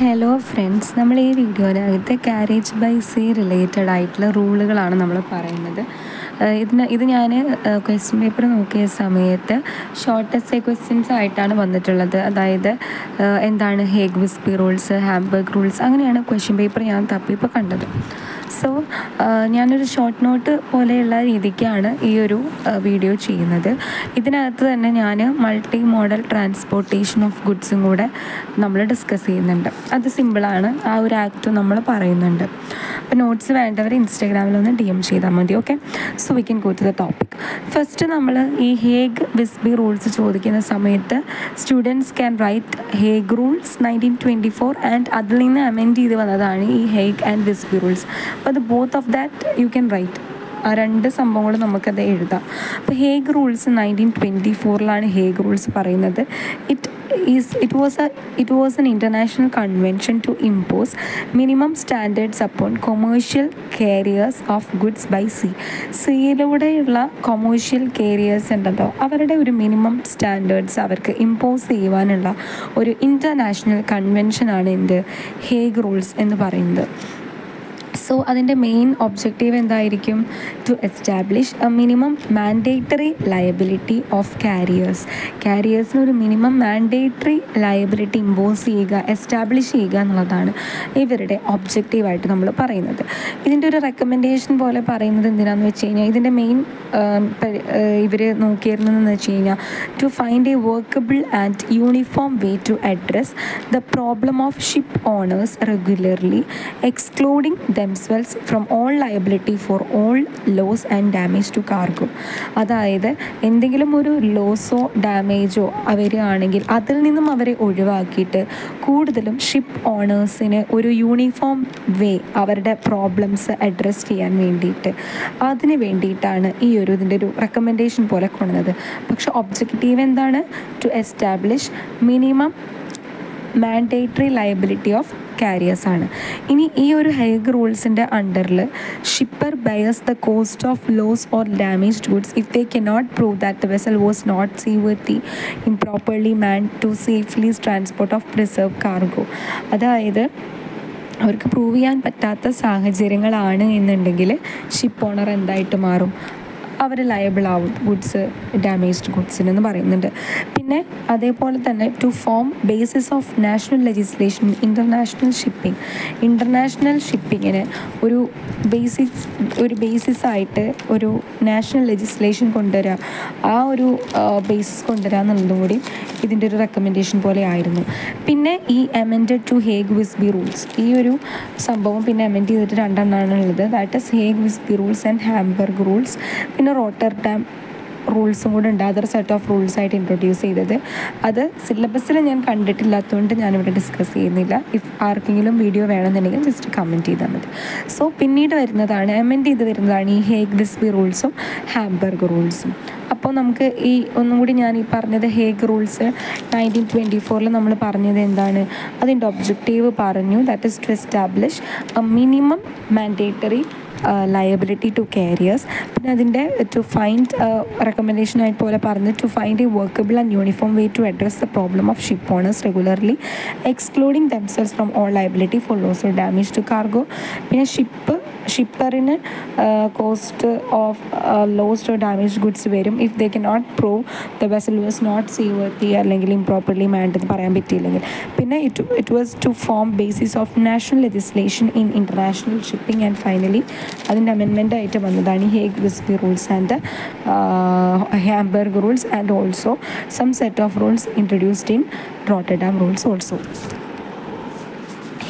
Hello friends, നമ്മൾ ഈ വീഡിയോയിനകത്ത് carriage bye see related ആയിട്ടുള്ള റൂളുകളാണ് നമ്മൾ പറയുന്നത്. ഇത് ഞാൻ ക്വസ്റ്റ്യൻ പേപ്പർ നോക്കിയ സമയത്ത് ഷോർട്ടസ്റ്റ് ക്വസ്റ്റ്യൻസ് ആയിട്ടാണ് വന്നിട്ടുള്ളത്. അതായത് എന്താണ് Hague Visby rules, Hamburg rules, അങ്ങനെയാണ് ക്വസ്റ്റ്യൻ പേപ്പർ ഞാൻ തപ്പിയപ്പോൾ കണ്ടത്. സോ ഞാനൊരു ഷോർട്ട് നോട്ട് പോലെയുള്ള രീതിക്കാണ് ഈ ഒരു വീഡിയോ ചെയ്യുന്നത്. ഇതിനകത്ത് തന്നെ ഞാൻ മൾട്ടി മോഡൽ ട്രാൻസ്പോർട്ടേഷൻ ഓഫ് ഗുഡ്സും കൂടെ നമ്മൾ ഡിസ്കസ് ചെയ്യുന്നുണ്ട്. അത് സിമ്പിളാണ്, ആ ഒരു ആക്ട് നമ്മൾ പറയുന്നുണ്ട്. അപ്പോൾ നോട്ട്സ് വേണ്ടവർ ഇൻസ്റ്റാഗ്രാമിലൊന്ന് DM ചെയ്താൽ മതി. Okay, so we can go to the topic. First നമ്മൾ ഈ ഹേഗ് വിസ്ബി റൂൾസ് ചോദിക്കുന്ന സമയത്ത് students can write Hague rules 1924 and അതിൽ നിന്ന് അമെൻഡ് ചെയ്ത് വന്നതാണ് ഈ ഹേഗ് ആൻഡ് വിസ്ബി റൂൾസ്. അപ്പോൾ അത് both of that you can write. ആ രണ്ട് സംഭവങ്ങളും നമുക്കത് എഴുതാം. അപ്പോൾ ഹേഗ് റൂൾസ് 1924 ഹേഗ് റൂൾസ് പറയുന്നത്. It was an international convention to impose minimum standards upon commercial carriers of goods by sea. സീയിലൂടെയുള്ള കൊമേഴ്ഷ്യൽ കാരിയേഴ്സ് ഉണ്ടല്ലോ, അവരുടെ ഒരു മിനിമം സ്റ്റാൻഡേർഡ്സ് അവർക്ക് ഇമ്പോസ് ചെയ്യുവാനുള്ള ഒരു ഇൻ്റർനാഷണൽ കൺവെൻഷനാണ് എന്ത് ഹേഗ് റൂൾസ് എന്ന് പറയുന്നത്. സോ അതിൻ്റെ മെയിൻ ഒബ്ജക്റ്റീവ് എന്തായിരിക്കും? To establish a minimum mandatory liability of കാരിയേഴ്സിന് ഒരു മിനിമം മാൻഡേറ്ററി ലയബിലിറ്റി ഇമ്പോസ് ചെയ്യുക, എസ്റ്റാബ്ലിഷ് ചെയ്യുക എന്നുള്ളതാണ് ഇവരുടെ ഒബ്ജക്റ്റീവായിട്ട് നമ്മൾ പറയുന്നത്. ഇതിൻ്റെ ഒരു റെക്കമെൻഡേഷൻ പോലെ പറയുന്നത് എന്തിനാണെന്ന് വെച്ച് കഴിഞ്ഞാൽ, ഇതിൻ്റെ മെയിൻ ഇവർ നോക്കിയിരുന്നതെന്ന് വെച്ച് കഴിഞ്ഞാൽ to find a workable and uniform way to address the problem of ship owners regularly excluding themselves from all liability for all loss and damage to cargo. അതായത് എന്തെങ്കിലും ഒരു ലോസോ ഡാമേജോ വരികയാണെങ്കിൽ അതിൽ നിന്നും അവരെ ഒഴിവാക്കിയിട്ട് കൂടുതലും ഷിപ്പ് ഓണേഴ്സിന് ഒരു യൂണിഫോം വേ അവരുടെ പ്രോബ്ലംസ് അഡ്രസ്സ് ചെയ്യാൻ വേണ്ടിയിട്ട് അതിന് വേണ്ടിയിട്ടാണ് ഈ ഒരു ഇതിൻ്റെ ഒരു റെക്കമെൻഡേഷൻ പോലെ കൊണ്ടുവന്നത്. പക്ഷെ ഒബ്ജക്റ്റീവ് എന്താണ്? To establish minimum mandatory liability of carriers ആണ്. ഇനി ഈ ഒരു ഹേഗ് റൂൾസിൻ്റെ അണ്ടറിൽ shipper bears the cost of loss or damaged goods if they cannot prove that the vessel was not seaworthy improperly manned to safely transport of preserve cargo. അതായത് അവർക്ക് prove ചെയ്യാൻ പറ്റാത്ത സാഹചര്യങ്ങളാണ് എന്നുണ്ടെങ്കിൽ ഷിപ്പ് ഓണർ എന്തായിട്ട് മാറും? അവർ ലയബിളാവും ഡാമേജ്ഡ് ഗുഡ്സിനെന്ന് പറയുന്നുണ്ട്. പിന്നെ അതേപോലെ തന്നെ to form basis of national legislation international ഷിപ്പിങ്ങിന് ഒരു ബേസിസായിട്ട് ഒരു നാഷണൽ ലെജിസ്ലേഷൻ കൊണ്ടുവരിക, ആ ഒരു ബേസിസ് കൊണ്ടുവരിക എന്നുള്ളതും കൂടി ഇതിൻ്റെ ഒരു റെക്കമെൻഡേഷൻ പോലെ ആയിരുന്നു. പിന്നെ ഈ amended to Hague Visby rules, ഈ ഒരു സംഭവം പിന്നെ അമെൻഡ് ചെയ്തിട്ട് രണ്ടെണ്ണമാണ് ഉള്ളത്. That is Hague Visby rules and Hamburg rules. പിന്നെ റോട്ടർഡാം റൂൾസും കൂടെ ഉണ്ട്, അതർ സെറ്റ് ഓഫ് റൂൾസായിട്ട് ഇൻട്രൊഡ്യൂസ് ചെയ്തത്. അത് സിലബസിൽ ഞാൻ കണ്ടിട്ടില്ലാത്തതുകൊണ്ട് ഞാനിവിടെ ഡിസ്കസ് ചെയ്യുന്നില്ല. ഇഫ് ആർക്കെങ്കിലും വീഡിയോ വേണമെന്നുണ്ടെങ്കിൽ ജസ്റ്റ് കമൻറ്റ് ചെയ്താൽ മതി. സോ പിന്നീട് അമെൻഡ് ചെയ്ത് വരുന്നതാണ് ഈ ഹേഗ് വിസ്ബി റൂൾസും ഹാംബർഗ് റൂൾസും. അപ്പോൾ നമുക്ക് ഈ ഒന്നും കൂടി ഞാൻ ഈ പറഞ്ഞത് ഹേഗ് റൂൾസ് 1924 നമ്മൾ പറഞ്ഞത് എന്താണ്? അതിൻ്റെ ഒബ്ജക്റ്റീവ് പറഞ്ഞു. That is to establish a minimum mandatory liability to carriers. പിന്നെ അതിൻ്റെ ടു ഫൈൻഡ് റെക്കമെൻഡേഷൻ ആയിട്ട് പോലെ പറഞ്ഞ് to find a workable and uniform way to address the problem of ship owners regularly excluding themselves from all liability for loss or damage to cargo. പിന്നെ ഷിപ്പറിന് cost of lost or damage goods വരും if they cannot prove the vessel was not seaworthy അല്ലെങ്കിൽ improperly manned എന്ന് പറയാൻ പറ്റിയില്ലെങ്കിൽ. പിന്നെ it was to form basis of national legislation in international shipping. And finally അതിൻ്റെ അമെൻമെൻ്റ് ആയിട്ട് വന്നതാണ് Hague Visby rules and Hamburg rules and also some set of rules introduced in Rotterdam rules also.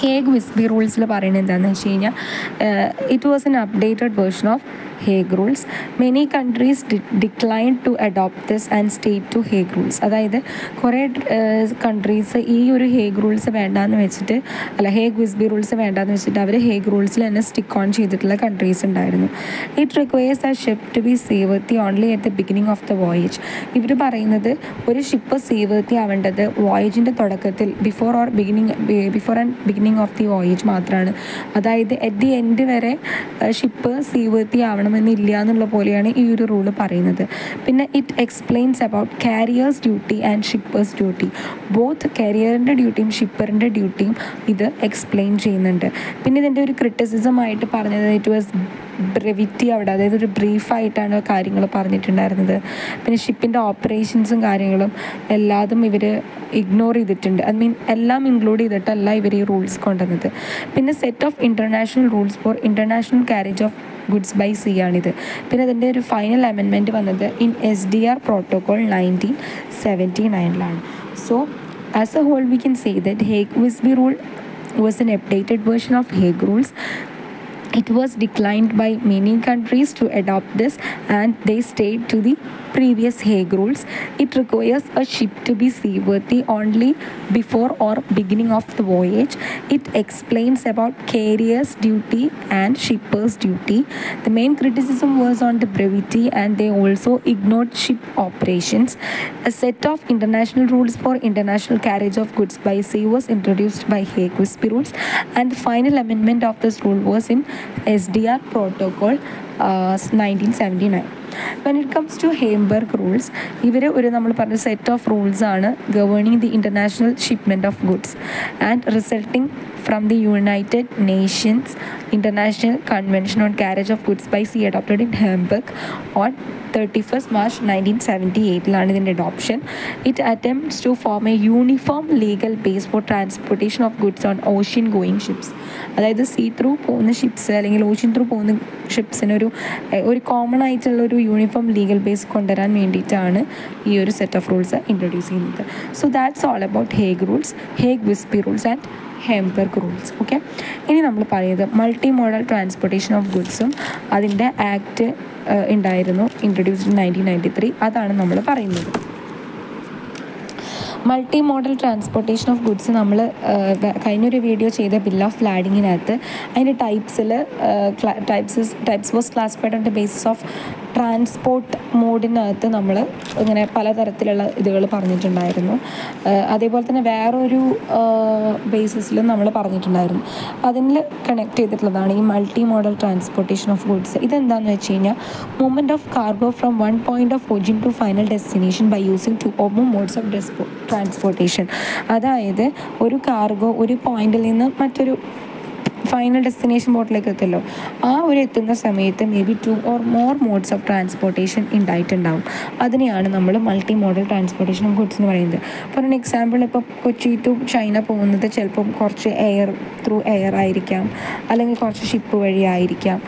Hague Visby റൂൾസിൽ പറയുന്നത് എന്താണെന്ന് വെച്ച് കഴിഞ്ഞാൽ it was an updated version of Hague rules. Many countries decline to adopt this and state to Hague rules. അതായത് കുറേ countries ഈ ഒരു Hague rules വേണ്ടാന്ന് വെച്ചിട്ട് ഹേഗ് വിസ്ബി റൂൾസ് വേണ്ടാന്ന് വെച്ചിട്ട് അവർ ഹേഗ് റൂൾസിൽ തന്നെ സ്റ്റിക്ക് ഓൺ ചെയ്തിട്ടുള്ള കൺട്രീസ് ഉണ്ടായിരുന്നു. It requires a ship to be seaworthy only at the beginning of the voyage. ഇവർ പറയുന്നത് ഒരു ഷിപ്പ് സീവർത്തി ആവേണ്ടത് വോയേജിൻ്റെ തുടക്കത്തിൽ before and beginning of the voyage മാത്രമാണ്. അതായത് അറ്റ് ദി എൻഡ് വരെ ഷിപ്പ് സീവർത്തി ആവണം ചെയ്യണമെന്നില്ല എന്നുള്ള പോലെയാണ് ഈ ഒരു റൂള് പറയുന്നത്. പിന്നെ it explains about carriers duty and shippers duty. Both കാരിയറിൻ്റെ ഡ്യൂട്ടിയും ഷിപ്പറിൻ്റെ ഡ്യൂട്ടിയും ഇത് എക്സ്പ്ലെയിൻ ചെയ്യുന്നുണ്ട്. പിന്നെ ഇതിൻ്റെ ഒരു ക്രിറ്റിസിസം ആയിട്ട് പറഞ്ഞത് ഇറ്റ് വാസ് ബ്രെവിറ്റി അവിടെ, അതായത് ഒരു ബ്രീഫായിട്ടാണ് കാര്യങ്ങൾ പറഞ്ഞിട്ടുണ്ടായിരുന്നത്. പിന്നെ ഷിപ്പിൻ്റെ ഓപ്പറേഷൻസും കാര്യങ്ങളും എല്ലാതും ഇവർ ഇഗ്നോർ ചെയ്തിട്ടുണ്ട്. ഐ മീൻ എല്ലാം ഇൻക്ലൂഡ് ചെയ്തിട്ടല്ല ഇവർ ഈ റൂൾസ് കൊണ്ടുവന്നത്. പിന്നെ set of international rules for international carriage of goods by sea ആണിത്. പിന്നെ അതിൻ്റെ ഒരു ഫൈനൽ അമെൻമെൻറ്റ് വന്നത് in SDR protocol 1979 so as a whole we can say that Hague Visby rule was an updated version of Hague rules. It was declined by many countries to adopt this, and they stayed to the previous Hague rules. It requires a ship to be seaworthy only before or beginning of the voyage. It explains about carrier's duty and shipper's duty. The main criticism was on the brevity, and they also ignored ship operations. A set of international rules for international carriage of goods by sea was introduced by Hague Visby rules, and the final amendment of this rule was in SDR Protocol 1979. When it comes to Hamburg rules, ഇവർ ഒരു നമ്മൾ പറഞ്ഞ set of rules ആണ് governing the international shipment of goods and resulting from the United Nations international convention on carriage of goods by sea adopted in Hamburg on 31st March 1978 ഇതിൻ്റെ adoption. It attempts to form a uniform legal base for transportation of goods on ocean going ships. അതായത് sea through പോകുന്ന ships അല്ലെങ്കിൽ ocean through പോകുന്ന ഷിപ്സിനൊരു common ആയിട്ടുള്ളൊരു uniform legal base കൊണ്ടുവരാൻ വേണ്ടിയിട്ടാണ് ഈ ഒരു സെറ്റ് ഓഫ് റൂൾസ് ഇൻട്രൊഡ്യൂസ് ചെയ്യുന്നത്. So that's all about Hague rules, Hague Visby rules and Hamburg rules. Okay, ഇനി നമ്മൾ പറയുന്നത് മൾട്ടി മോഡൽ ട്രാൻസ്പോർട്ടേഷൻ ഓഫ് ഗുഡ്സും അതിൻ്റെ ആക്ട് ഉണ്ടായിരുന്നു, ഇൻട്രൊഡ്യൂസ്ഡ് ഇൻ 1993. അതാണ് നമ്മൾ പറയുന്നത്. Multimodal transportation of goods നമ്മൾ കഴിഞ്ഞൊരു വീഡിയോ ചെയ്ത ബിൽ ഓഫ് ലാഡിങ്ങിനകത്ത് അതിൻ്റെ types was classified on the basis of transport മോഡിനകത്ത് നമ്മൾ ഇങ്ങനെ പലതരത്തിലുള്ള ഇതുകൾ പറഞ്ഞിട്ടുണ്ടായിരുന്നു. അതേപോലെ തന്നെ വേറൊരു ബേസിസിലും നമ്മൾ പറഞ്ഞിട്ടുണ്ടായിരുന്നു. അതിൽ കണക്ട് ചെയ്തിട്ടുള്ളതാണ് ഈ multimodal transportation of goods. ഇതെന്താണെന്ന് വെച്ച് കഴിഞ്ഞാൽ movement of cargo from one point of origin to final destination by using two or more modes of transportation. അതായത് ഒരു കാർഗോ ഒരു പോയിന്റിൽ നിന്ന് മറ്റൊരു ഫൈനൽ ഡെസ്റ്റിനേഷൻ ബോട്ടിലേക്ക് എത്തുമല്ലോ, ആ ഒരു എത്തുന്ന സമയത്ത് may be 2 or more modes of transportation ഉണ്ടായിട്ടുണ്ടാവും. അതിനെയാണ് നമ്മൾ multimodal transportation of goods എന്ന് പറയുന്നത്. ഫോർ എൻ എക്സാമ്പിൾ, ഇപ്പോൾ കൊച്ചി ടു ചൈന പോകുന്നത് ചിലപ്പം കുറച്ച് ത്രൂ എയർ ആയിരിക്കാം, അല്ലെങ്കിൽ കുറച്ച് ഷിപ്പ് വഴി ആയിരിക്കാം,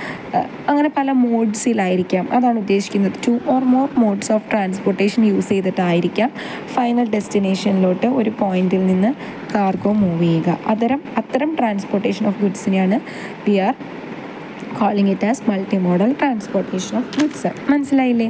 അങ്ങനെ പല മോഡ്സിലായിരിക്കാം. അതാണ് ഉദ്ദേശിക്കുന്നത്. 2 or more modes of transportation use ചെയ്തിട്ടായിരിക്കാം ഫൈനൽ ഡെസ്റ്റിനേഷനിലോട്ട് ഒരു പോയിന്റിൽ നിന്ന് കാർഗോ മൂവ് ചെയ്യുക. അത്തരം ട്രാൻസ്പോർട്ടേഷൻ ഓഫ് ഗുഡ്സിനെയാണ് we are calling it as multimodal transportation of goods. മനസ്സിലായില്ലേ?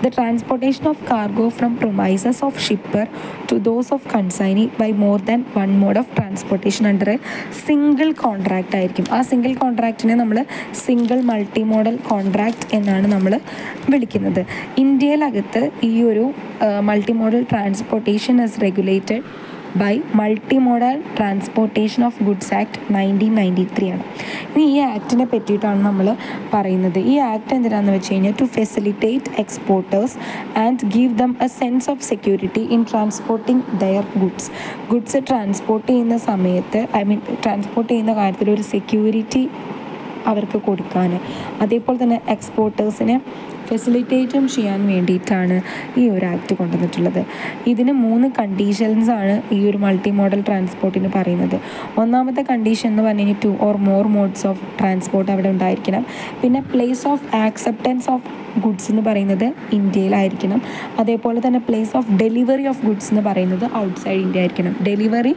The transportation of cargo from premises of shipper to those of consignee by more than one mode of transportation under a single contract ആയിരിക്കും. ആ single കോൺട്രാക്റ്റിനെ നമ്മൾ single multimodal contract എന്നാണ് നമ്മൾ വിളിക്കുന്നത്. ഇന്ത്യയിലകത്ത് ഈ ഒരു multimodal transportation is regulated by multimodal transportation of goods act 1993 ആണ്. ഇനി ഈ ആക്ടിനെ പറ്റിയിട്ടാണ് നമ്മൾ പറയുന്നത്. ഈ ആക്ട് എന്തിനാണെന്ന് വെച്ച് കഴിഞ്ഞാൽ to facilitate exporters and give them a sense of security in transporting their goods transport ചെയ്യുന്ന സമയത്ത് ട്രാൻസ്പോർട്ട് ചെയ്യുന്ന കാര്യത്തിൽ ഒരു സെക്യൂരിറ്റി അവർക്ക് കൊടുക്കാൻ, അതേപോലെ തന്നെ എക്സ്പോർട്ടേഴ്സിനെ ഫെസിലിറ്റേറ്റും ചെയ്യാൻ വേണ്ടിയിട്ടാണ് ഈ ഒരു ആക്ട് കൊണ്ടുവന്നിട്ടുള്ളത്. ഇതിന് 3 കണ്ടീഷൻസാണ് ഈ ഒരു മൾട്ടി മോഡൽ ട്രാൻസ്പോർട്ടിന് പറയുന്നത്. ഒന്നാമത്തെ കണ്ടീഷൻ എന്ന് പറഞ്ഞു കഴിഞ്ഞാൽ 2 or more modes of transport അവിടെ ഉണ്ടായിരിക്കണം. പിന്നെ place of acceptance of goods എന്ന് പറയുന്നത് ഇന്ത്യയിലായിരിക്കണം. അതേപോലെ തന്നെ place of delivery of goods എന്ന് പറയുന്നത് ഔട്ട്സൈഡ് ഇന്ത്യ ആയിരിക്കണം. Delivery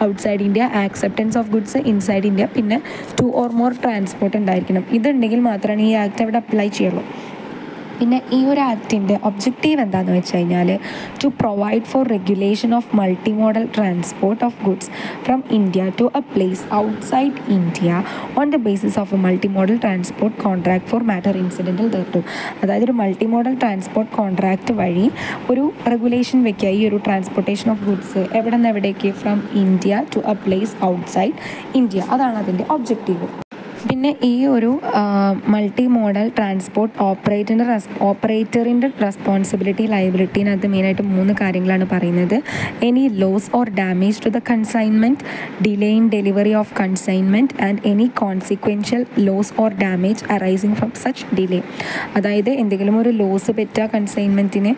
outside India, acceptance of goods inside India, പിന്നെ 2 or more ട്രാൻസ്പോർട്ട് ഉണ്ടായിരിക്കണം. ഇതുണ്ടെങ്കിൽ മാത്രമാണ് ഈ ആക്ട് അവിടെ അപ്ലൈ ചെയ്യുള്ളൂ. പിന്നെ ഈ ഒരു ആക്ടിൻ്റെ ഒബ്ജക്റ്റീവ് എന്താണെന്ന് വെച്ച് കഴിഞ്ഞാൽ to provide for regulation of multimodal transport of goods from India to a place outside India on the basis of a multimodal transport contract for matter incidental thereto. അതായത് ഒരു മൾട്ടിമോഡൽ ട്രാൻസ്പോർട്ട് കോൺട്രാക്റ്റ് വഴി ഒരു regulation വെക്കുക, ഈ ഒരു transportation of goods എവിടെ നിന്ന് എവിടേക്ക് from India to a place outside India. അതാണ് അതിൻ്റെ ഒബ്ജക്റ്റീവ്. പിന്നെ പിന്നെ ഈ ഒരു മൾട്ടി മോഡൽ ട്രാൻസ്പോർട്ട് ഓപ്പറേറ്ററിൻ്റെ റെസ്പോൺസിബിലിറ്റി ലയബിലിറ്റീനകത്ത് മെയിനായിട്ട് 3 കാര്യങ്ങളാണ് പറയുന്നത്. Any loss or damage to the consignment, delay in delivery of consignment and any consequential loss or damage arising from such delay. അതായത് എന്തെങ്കിലും ഒരു ലോസ് പറ്റുക കൺസൈൻമെൻറ്റിന്,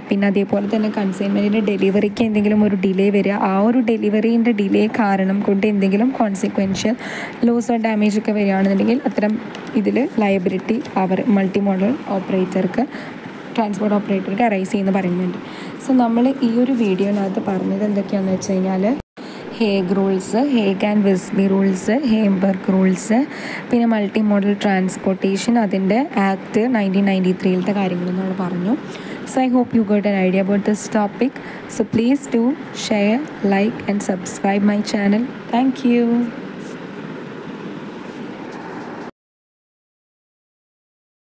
പിന്നെ അതേപോലെ തന്നെ കൺസൈൻമെൻറ്റിൻ്റെ ഡെലിവറിക്ക് എന്തെങ്കിലും ഒരു ഡിലേ വരിക, ആ ഒരു ഡെലിവറീൻ്റെ ഡിലേ കാരണം കൊണ്ട് എന്തെങ്കിലും കോൺസിക്വൻഷ്യൽ ലോസ് ഓർ ഡാമേജ് ഒക്കെ വരികയാണെന്നുണ്ടെങ്കിൽ അത്തരം ഇതിൽ ലയബിലിറ്റി മൾട്ടി മോഡൽ ട്രാൻസ്പോർട്ട് ഓപ്പറേറ്റർക്ക് അറൈസ് ചെയ്യുന്നു പറയുന്നുണ്ട്. സോ നമ്മൾ ഈ ഒരു വീഡിയോനകത്ത് പറഞ്ഞത് എന്തൊക്കെയാണെന്ന് വെച്ച് കഴിഞ്ഞാൽ Hague rules, Hague and Visby rules, Hamburg rules, പിന്നെ മൾട്ടി മോഡൽ ട്രാൻസ്പോർട്ടേഷൻ, അതിൻ്റെ ആക്ട് 1993 കാര്യങ്ങളെന്നാണ് പറഞ്ഞു. So I hope you got an idea about this topic. So please do share, like and subscribe my channel. Thank you.